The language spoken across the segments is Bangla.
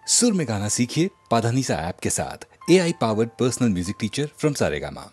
सुर में गाना सीखिए पाधानीसा ऐप के साथ। AI powered personal music teacher from Saregama.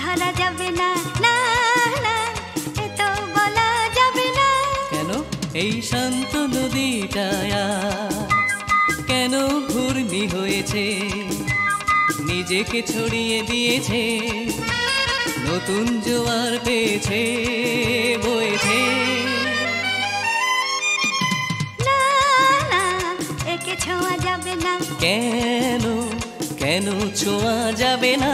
ধরা যাবে না, না না এ তো বলা যাবে না। কেন এই শান্ত নদীটা কেন ঘূর্ণি হয়েছে, নিজেকে ছড়িয়ে দিয়েছে, নতুন জোয়ার পেয়েছে, বয়েছে। না না একে ছোঁয়া যাবে না। কেন কেন ছোঁয়া যাবে না?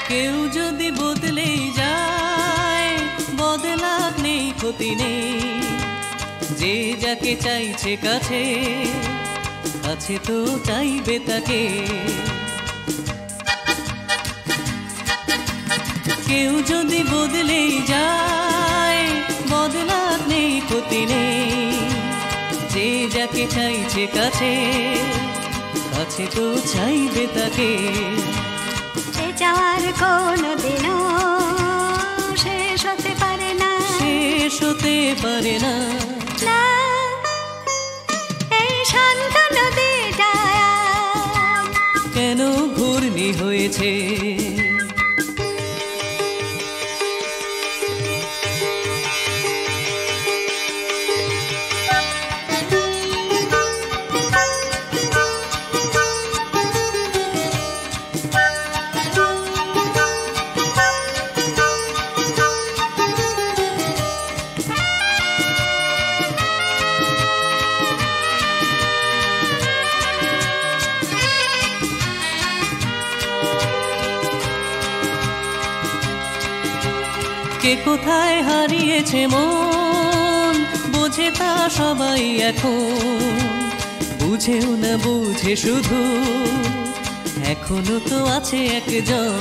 কেউ যদি বদলেই যায়, বদলাক নেই, ক্ষতি নেই। যে যাকে চাইছে কাছে, কাছে তো চাইবে তাকে। কেউ যদি বদলেই যায়, বদলাক নেই, ক্ষতি নেই। যে যাকে চাইছে কাছে, কাছে তো চাইবে তাকে। যাওয়ার কোনো দিনও শেষ হতে পারে না, শেষ হতে পারে না। না এই শান্ত নদীটা কেন ঘূর্ণি হয়েছে। কে কোথায় হারিয়েছে মন, বোঝে তা সবাই এখন। বুঝেও না বুঝে শুধু, এখনো তো আছে একজন।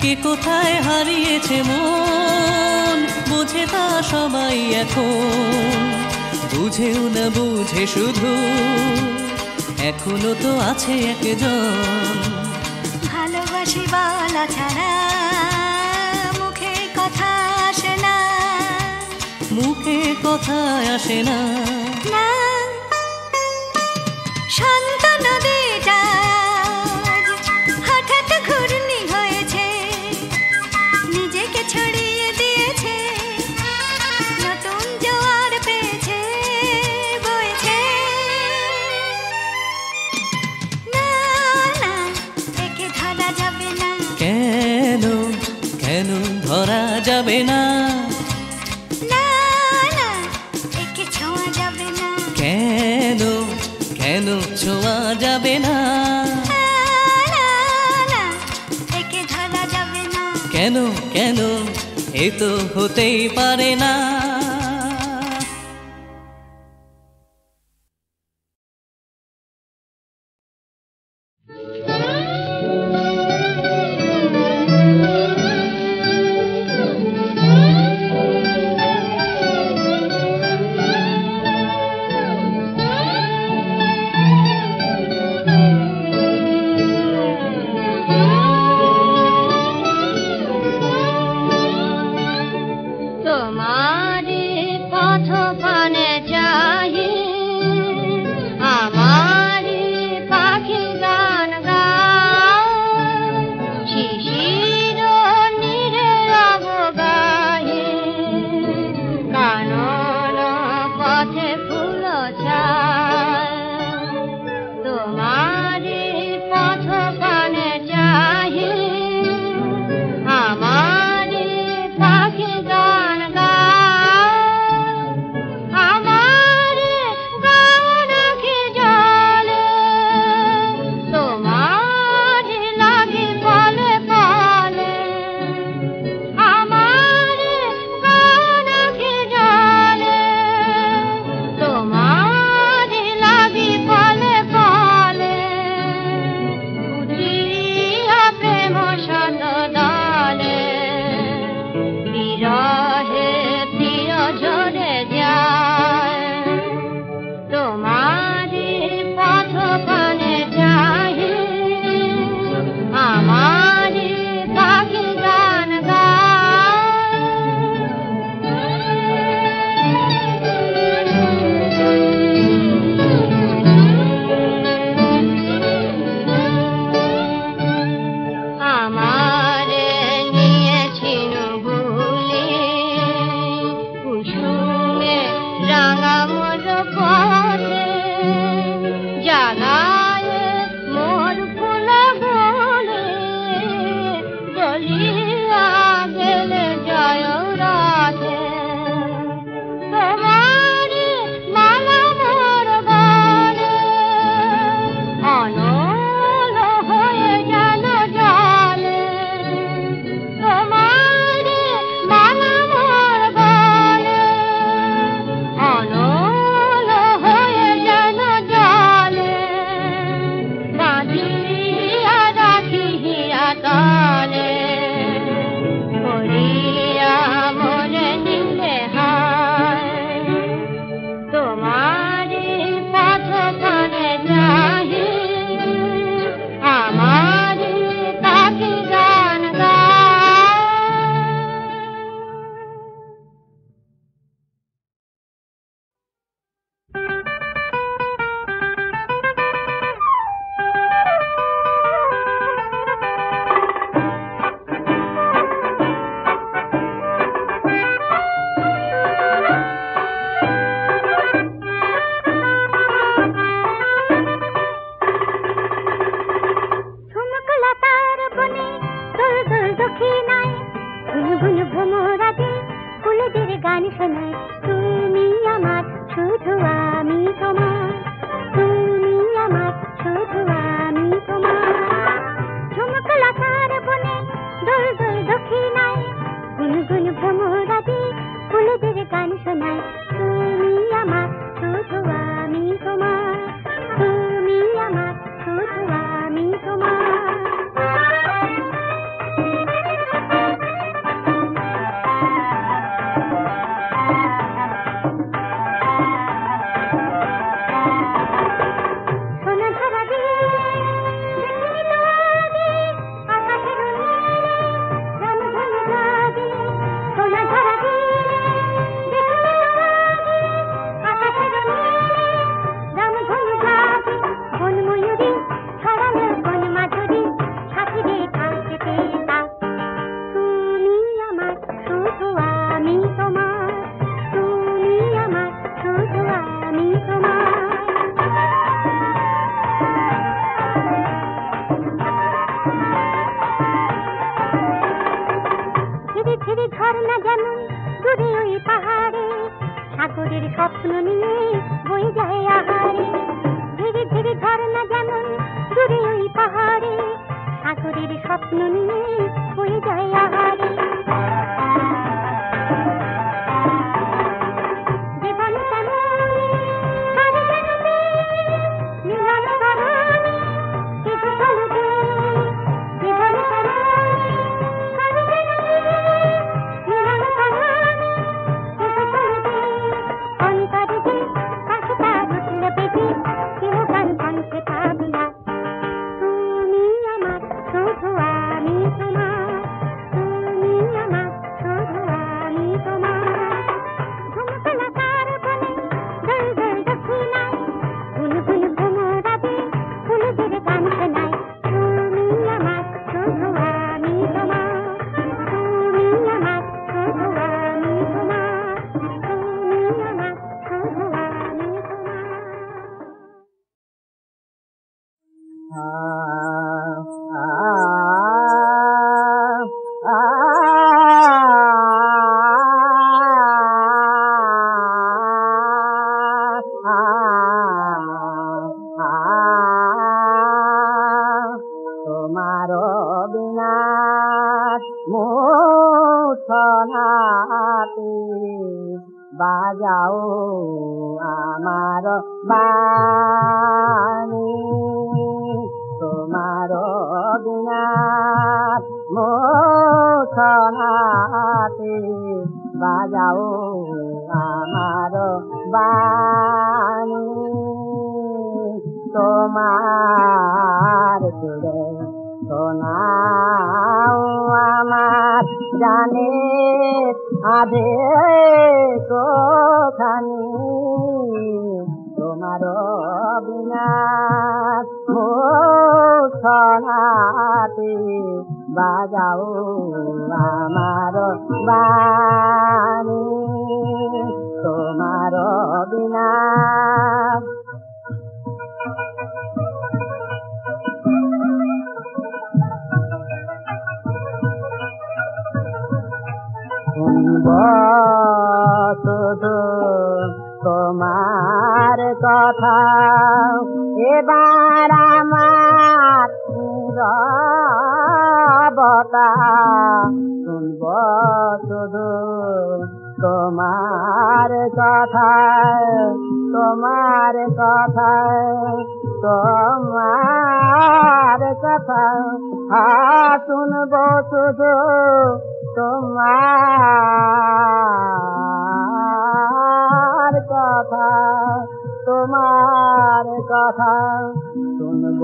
কে কোথায় হারিয়েছে মন, বোঝে তা সবাই এখন। বুঝেও না বুঝে শুধু, এখনো তো আছে একজন। ভালোবাসি বলা ছাড়া মুখে কথা আসে না, মুখে কথা আসে না। না শান্ত নদীটা হঠাৎ ঘূর্ণি হয়েছে, নিজেকে ছড়িয়ে দিয়েছে, নতুন জোয়ার পেয়েছে, বয়েছে। না না একে ধরা যাবে না। কেন কেন ধরা যাবে না? না না একে ছোঁয়া যাবে না। কেন কেন ছোঁয়া যাবে না? না না একে ধরা যাবে না। কেন কেন এ তো হতেই পারে না। তোমারে পথ পানে চাহি, আমারে পাখি গান গায়। স্বপ্ন নিয়ে বয়ে যায় আহারে, ধীরে ধীরে ঝর্ণা যেমন দূরে ওই পাহাড়ে, সাগরের স্বপ্ন নিয়ে বয়ে যায় আহারে। জীবন তেমনি সারে যেন মিলন তরণী কিছু চলবে, জীবন তেমনি সারে যেন মিলন তরণী কিছু চলবে। অন্তরে যে কাশটা উঠল বেজে, কেহ গান কণ্ঠে পাবি না। তুমি আমার শুধু আমি তোমার, তুমি আমার শুধু আমি তোমার। ঝুমকলা তার বনে দল দল দক্ষিণায়, গুনগুন ভ্রমরাবে ফুলদের গান শোনায়। তুমি আমার শুধু আমি তোমার, তুমি আমার শুধু আমি তোমার, তুমি আমার শুধু আমি তোমার বিনা মুঠনাতে বাজাও আমার বাণী, তোমার বিনা মুঠনাতে বাজাও আমার বাণী। তোমার সুরে শোনাও আমার জানে আধে কোখানি, তোমার বিনা মুঠনাতে বাজাও আমার বাণী, তোমার বিনা। শুনব শুধু তোমার কথা, এবার আমার নীরবতা। শুনব শুধু তোমার কথা, তোমার কথা, তোমার কথা। শুনব শুধু তোমার কথা, তোমার কথা। শুনব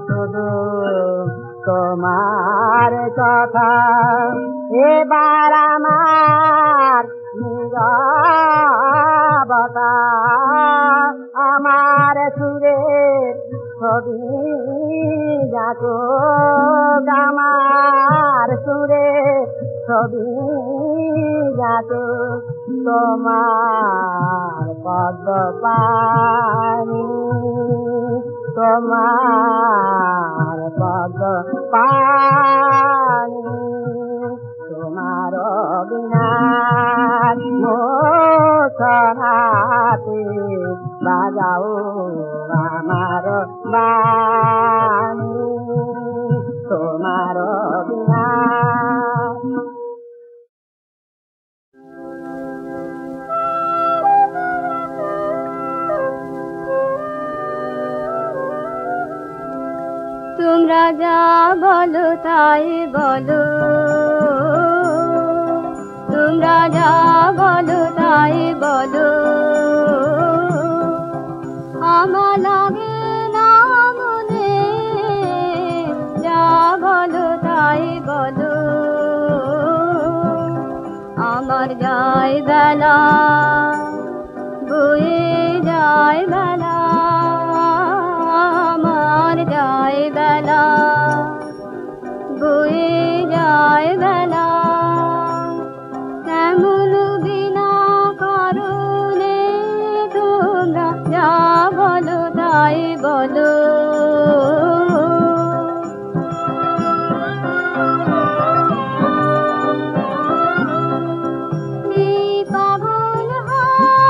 শুধু তোমার কথা, এবার আমার নীরবতা। আমার সুরে ছবি যাকো, আমার সুরে ছবি যাকো, তোমার পদ্ম পানি, তোমার পদ্ম পানি। তোমার বিনা মোছনাতে বাজাও আমার বাণী, তোমার বিনা। তোমরা যা বলো তাই বলো, তোমরা যা বলো তাই বলো, আমার লাগে না মনে। যা বলো তাই বলো, আমার যায় বেলা, বয়ে যায় বেলা, আমার যায় বেলা, বয়ে যায় বেলা। কেমন বিনা কারণে তোমরা যা বলো তাই বলো, পাগল হয়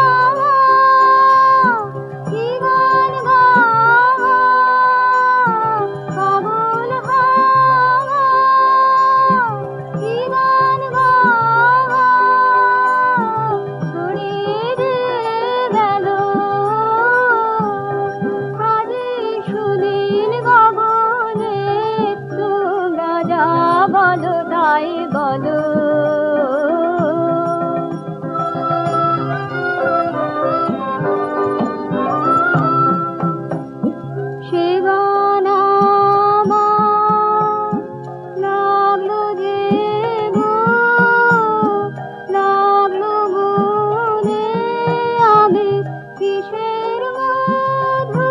বলো সে গান আমার লাগলো যে গো, লাগলো মনে আমি কিসের মধু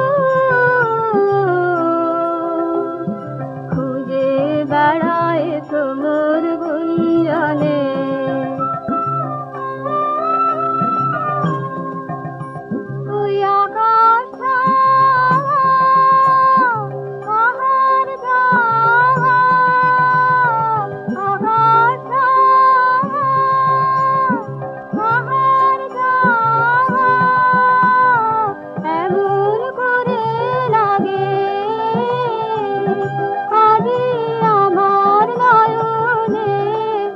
খুঁজে বেড়ায় তোমার গুঞ্জনে ওই আকাশ পাহাড় যাওয়া আকাশ পাহাড় যাওয়া এমন করে লাগে আজি আমার নয়নে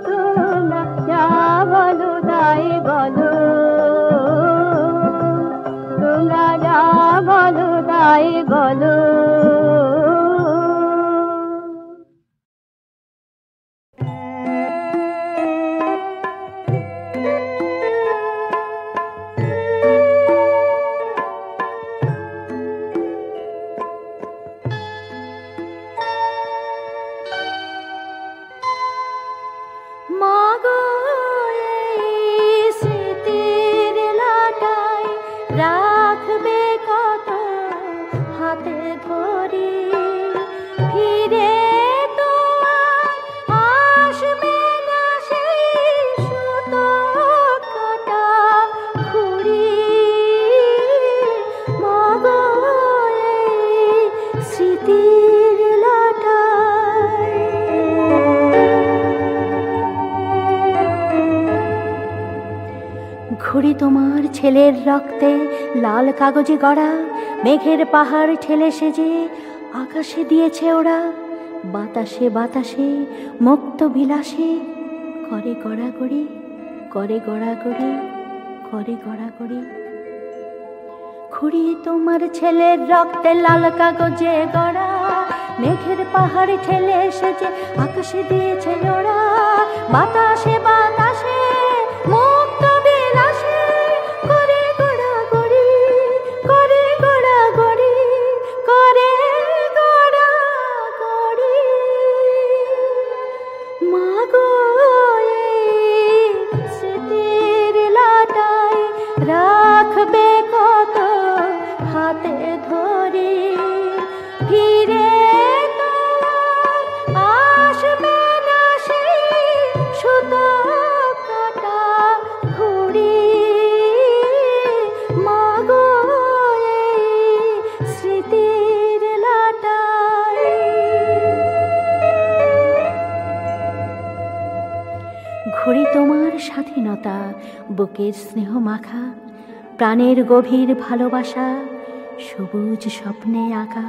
তোমরা যা বলো তাই বলো তোমরা যা বলো তাই বলো মাগো এই স্মৃতির লাটায় রাখবে কত হাতে ধরি ফিরে তো আর আসবে না সেই সুতো কাটা ঘুড়ি মাগো এই স্মৃতির লাটায় ঘুড়ি তোমার ছেলের রক্তে লাল কাগজে গড়া মেঘের পাহাড় ঠেলে সেজে আকাশে দিয়েছে ওরা বাতাসে বাতাসে মুক্ত বিলাসে করে গড়াগড়ি করে গড়াগড়ি করে গড়াগড়ি ঘুড়ি তোমার ছেলের রক্তে লাল কাগজে গড়া মেঘের পাহাড় ঠেলে এসেছে আকাশে দিয়েছে ওরা বাতাসে বাতাসে মুক্ত বিলাসে করে গড়াগড়ি করে গড়াগড়ি করে গড়াগড়ি মাগো এই স্মৃতির লাটায় রাখবে কত হাতে ধরি ফিরে তো আসবে না সেই সুতো কাটা ঘুড়ি মাগো এই স্মৃতির লাটায় ঘুড়ি তোমার স্বাধীনতা বুকের স্নেহ মাখা প্রাণের গভীর ভালোবাসা সবুজ স্বপ্নে আঁকা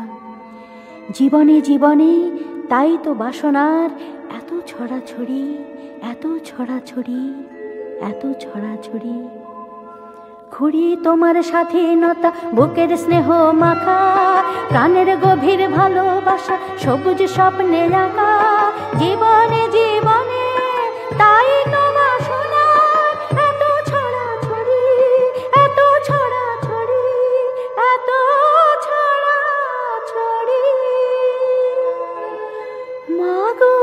জীবনে জীবনে তাই তো বাসনার এত ছড়াছড়ি এত ছড়াছড়ি এত ছড়াছড়ি ঘুড়ি তোমার স্বাধীনতা বুকের স্নেহ মাখা প্রাণের গভীর ভালোবাসা সবুজ স্বপ্নে আঁকা জীবনে জীবনে তাই তো বাসনার এত ছড়াছড়ি এত ছড়াছড়ি এত ছড়াছড়ি মাগো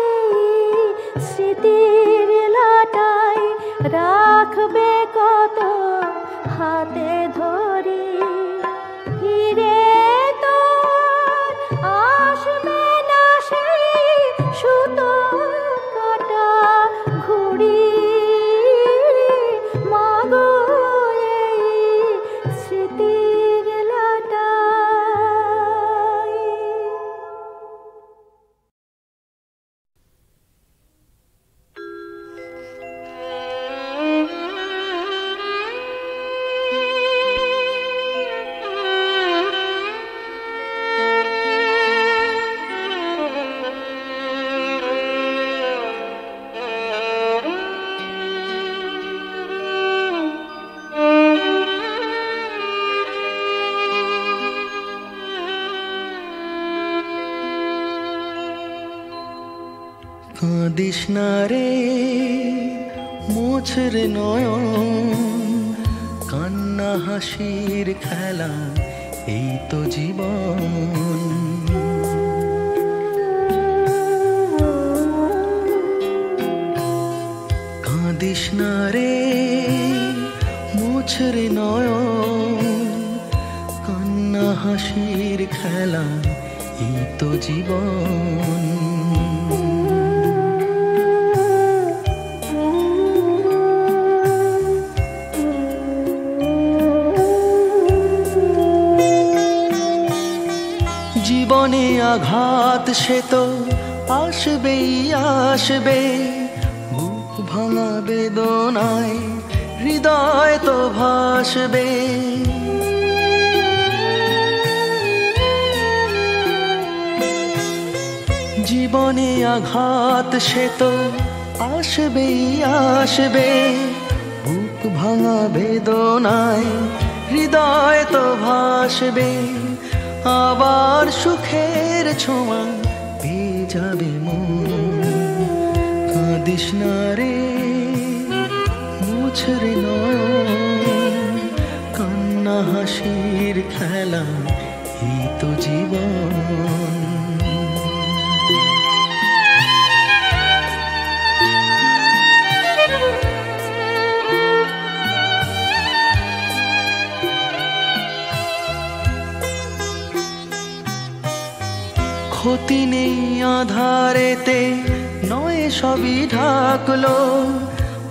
এই স্মৃতির লাটায় রাখবে কত হাতে ধরি ফিরে তো আসবে না সেই সুতো কাটা কাঁদিস না রে মোছরে নয়ন, কান্না হাসির খেলা এই তো জীবন। কাঁদিস না রে মোছরে নয়ন, কান্না হাসির খেলা এই তো জীবন। জীবনে আঘাত সে তো আসবেই আসবে, বুক ভাঙা বেদনায় হৃদয় তো ভাসবে। জীবনে আঘাত সে তো আসবেই আসবে, বুক ভাঙা বেদনায় হৃদয় তো ভাসবে। আবার সুখের ছোঁয়া পেয়ে যাবে মন। কাঁদিস না রে মুছরে নয়ন, কান্না হাসির খেলা এই তো জীবন। ক্ষতি নেই আধারেতে নয় সবই ঢাকলো,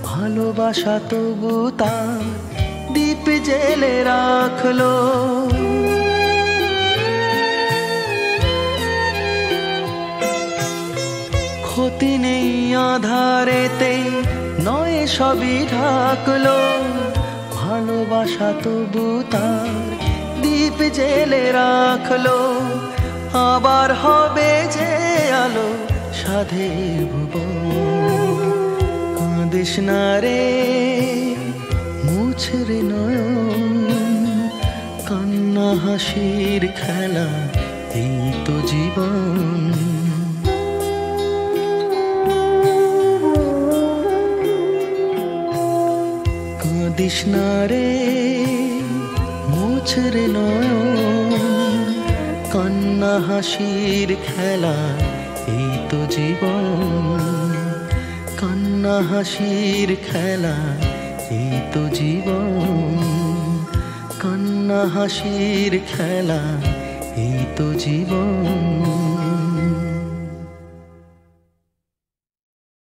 ভালোবাসা তবু তার দীপ জেলে রাখলো। ক্ষতি নেই আধারেতে নয় সবই ঢাকলো, ভালোবাসা তবু তার দীপ জেলে রাখলো। আবার হবে যে আলো সাধের ভুবন। কাঁদিস না রে মুছরে নয়ন, কান্না হাসির খেলা এই তো জীবন। কাঁদিস না রে মুছরে নয়ন, কান্না হাসির খেলা এই তো জীবন। কান্না হাসির খেলা এই তো জীবন। কান্না হাসির খেলা এই তো জীবন।